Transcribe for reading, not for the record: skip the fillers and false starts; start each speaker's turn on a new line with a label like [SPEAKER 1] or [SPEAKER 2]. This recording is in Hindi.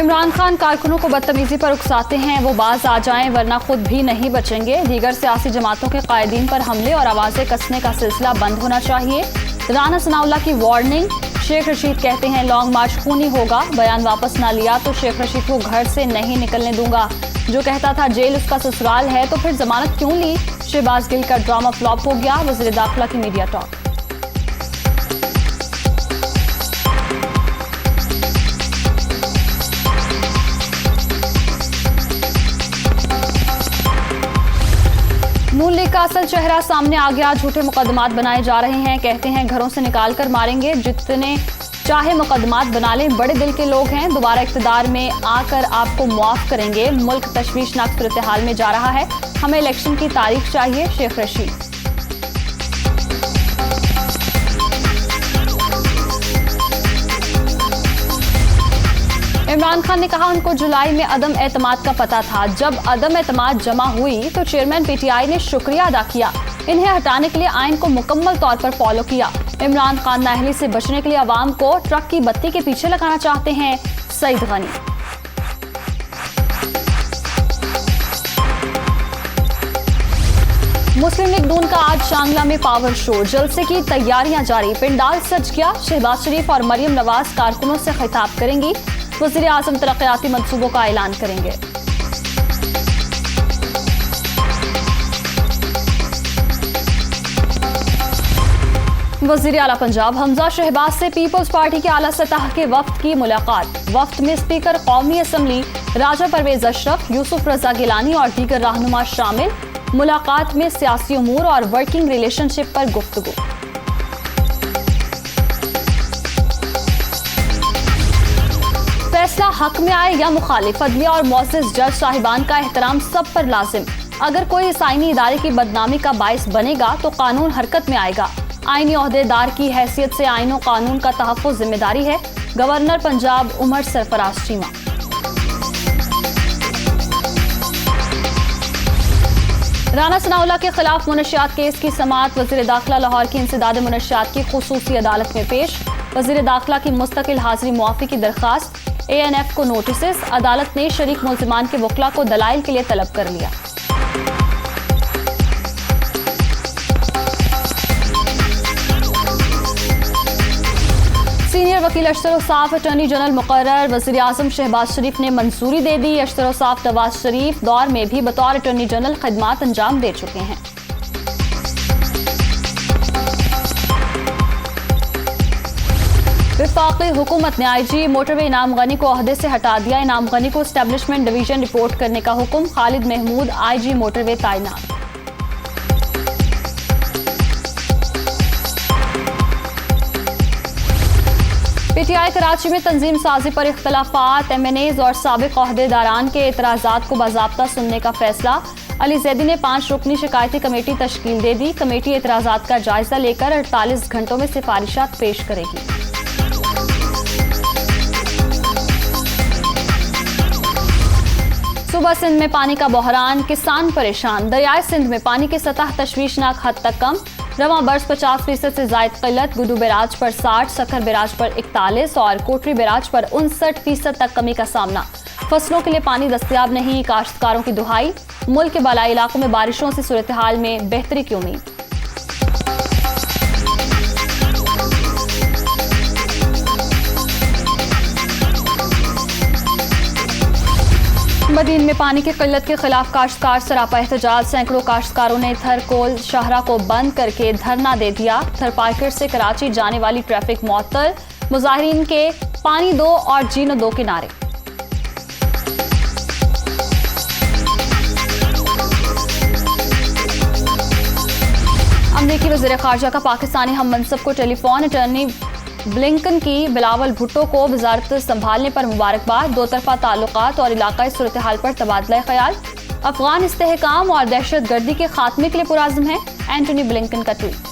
[SPEAKER 1] इमरान खान कारकुनों को बदतमीजी पर उकसाते हैं, वो बाज आ जाएं वरना खुद भी नहीं बचेंगे। दीगर सियासी जमातों के कायदीन पर हमले और आवाजें कसने का सिलसिला बंद होना चाहिए। राना सनाउल्लाह की वार्निंग। शेख रशीद कहते हैं लॉन्ग मार्च खूनी होगा, बयान वापस ना लिया तो शेख रशीद को घर से नहीं निकलने दूंगा। जो कहता था जेल उसका ससुराल है तो फिर जमानत क्यों ली। शहबाज गिल का ड्रामा फ्लॉप हो गया, वज़ीर दाखिला की मीडिया टॉक। नून लीग का असल चेहरा सामने आ गया, झूठे मुकदमात बनाए जा रहे हैं। कहते हैं घरों से निकाल कर मारेंगे, जितने चाहे मुकदमात बना लें, बड़े दिल के लोग हैं, दोबारा इख्तिदार में आकर आपको मुआफ करेंगे। मुल्क तशवीशनाक सूरत हाल में जा रहा है, हमें इलेक्शन की तारीख चाहिए। शेख रशीद। इमरान खान ने कहा उनको जुलाई में अदम एतमाद का पता था। जब अदम एतमाद जमा हुई तो चेयरमैन पीटीआई ने शुक्रिया अदा किया। इन्हें हटाने के लिए आइन को मुकम्मल तौर पर फॉलो किया। इमरान खान नाअहली से बचने के लिए अवाम को ट्रक की बत्ती के पीछे लगाना चाहते हैं। सईद गनी। मुस्लिम लीग नून का आज शांगला में पावर शो, जलसे की तैयारियां जारी। पिंडाल सज गया, शहबाज शरीफ और मरियम नवाज कारकुनों से खिताब करेंगी। वज़ीर आज़म तरक्याती मंसूबों का ऐलान करेंगे। वज़ीर आला पंजाब हमजा शहबाज से पीपल्स पार्टी के आला सतह के वफ्द की मुलाकात। वफ्द में स्पीकर कौमी असम्बली राजा परवेज अशरफ, यूसुफ रजा गिलानी और दीगर रहनुमा शामिल। मुलाकात में सियासी उमूर और वर्किंग रिलेशनशिप पर गुफ्तगू। फैसला हक में आए या मुखालिफ, अदलिया और मुअज़्ज़िज़ जज साहिबान का एहतराम सब पर लाजिम। अगर कोई इस आईनी इदारे की बदनामी का बाइस बनेगा तो कानून हरकत में आएगा। आईनी ओहदेदार की हैसियत से आईन और कानून का तहफ़्फ़ुज़ जिम्मेदारी है। गवर्नर पंजाब उमर सरफराज चीमा। राना सनाउल्लाह के खिलाफ मुनशियात केस की समाअत वज़ीर दाखिला लाहौर की इंसदाद मुनशियात की खुसूसी अदालत में पेश। वज़ीर दाखिला की मुस्तकिल हाजिरी मुआफ़ी की दरख्वास्त। ANF को नोटिस। अदालत ने शरीक मुल्ज़िमान के वकला को दलाइल के लिए तलब कर लिया। सीनियर वकील अशरफ अटॉर्नी जनरल मुकर्रर। वज़ीर आज़म शहबाज शरीफ ने मंजूरी दे दी। अशरफ नवाज शरीफ दौर में भी बतौर अटॉर्नी जनरल खिदमात अंजाम दे चुके हैं। वफाकी हुकूमत ने IG मोटरवे इनाम गनी को ओहदे से हटा दिया। इनाम गनी को एस्टेब्लिशमेंट डिवीजन रिपोर्ट करने का हुक्म। खालिद महमूद IG मोटरवे तैनात। PTI कराची में तंजीम साजी पर इख्तलाफात। MNAs और साबिक ओहदेदारान के एतराज़ात को बाज़ाब्ता सुनने का फैसला। अली जैदी ने 5 रुकनी शिकायती कमेटी तश्कील दे दी। कमेटी एतराज़ात का जायजा लेकर 48 घंटों में सिफारिशात पेश करेगी। सुबह सिंध में पानी का बहरान, किसान परेशान। दरियाए सिंध में पानी की सतह तशवीशनाक हद तक कम। रवां बर्स 50% से जायद किल्लत। गुडू बैराज पर 60, सखर बैराज पर 41 और कोटरी बैराज पर 59% तक कमी का सामना। फसलों के लिए पानी दस्तयाब नहीं, काश्तकारों की दुहाई। मुल्क के बालाई इलाकों में बारिशों से सूरत हाल में बेहतरी की उम्मीद। मदीन में पानी की किल्लत के खिलाफ काश्तकार सरापा एहतजाज। सैकड़ों काश्तकारों ने थरकोल शाहरा को बंद करके धरना दे दिया। थरपारकेट से कराची जाने वाली ट्रैफिक मुअत्तल। मुजाहिरीन के पानी दो और जीनो दो के नारे। अमरीकी वज़ीर ख़ारजा का पाकिस्तानी हम मनसब को टेलीफोन। अटॉर्नी ब्लिंकन की बिलावल भुट्टो को वजारत संभालने पर मुबारकबाद। दो तरफा ताल्लुकात और इलाकाई सूरत हाल पर तबादला ख्याल। अफगान इस्तेहकाम और दहशत गर्दी के खात्मे के लिए पुराज़्म है। एंटनी ब्लिंकन का ट्वीट।